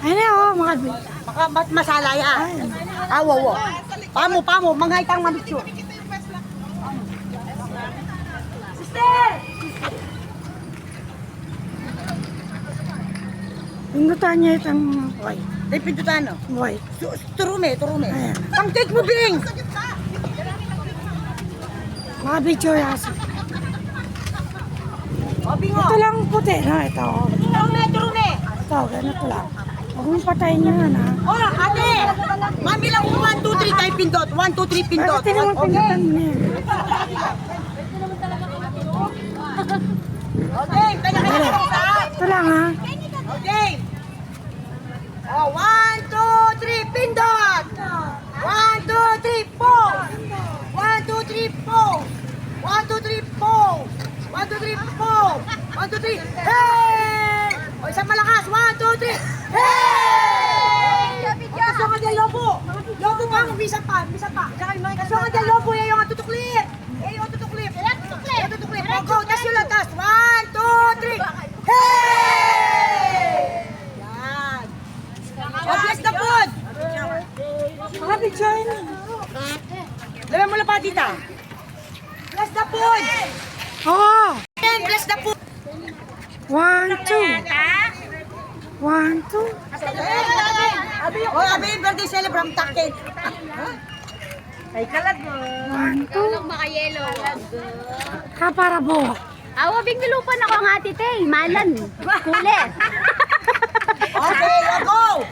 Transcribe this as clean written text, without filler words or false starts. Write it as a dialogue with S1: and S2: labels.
S1: Ayun na, oh, mga
S2: Masala yan. Awo. Pamo. Mga itang mabitsyo. Sister!
S1: pindutan niya itang white.
S2: Dahil pindutan, no?
S1: White.
S2: Turume.
S1: Ayan.
S2: Ang cake mo, Bing!
S1: Mga video yasi.
S2: O, Bing,
S1: Ito lang puti, no? Ito.
S2: Turume.
S1: Ito, ganito lang. Huwag mong patayin yan, ha?
S2: Oh, ate! Mami lang 1, 2, 3 tayo pindot. 1, 2, 3 pindot.
S1: Bakit naman pindutan mo na yan?
S2: Okay, kanya sa.
S1: Ito lang, ha?
S2: Okay. Oh, 1, 2, 3 pindot. 1, 2, 3 pose. 1, 2, 3 pose. 1, 2, 3 pose. 1, 2, 3 pose. 1, 2, 3. Hey! O, isang malakas. 1, 2, 3. Hey! Kaso ka dyan, Lobo. Lobo pa, bisa pa. Kaso ka dyan, Lobo. Yan yung tutuklip. Tutuklip. Go, tas yung latas. 1, 2, 3. Hey! Yan. Oh, bless the food.
S1: Mga video yun.
S2: Laman mo lang pa, tita. Bless the food.
S1: Oo.
S2: Yan, bless the food.
S1: 1, 2. 1, 2.
S2: Oh, abi yung birthday celebrant takin. Ay, kalag mo.
S1: 1, 2.
S3: Tulong baka yellow.
S1: Kaparabo.
S3: Awa, bingnilupan ako ang ati, te. Malan. Kulit.
S2: Okay, go.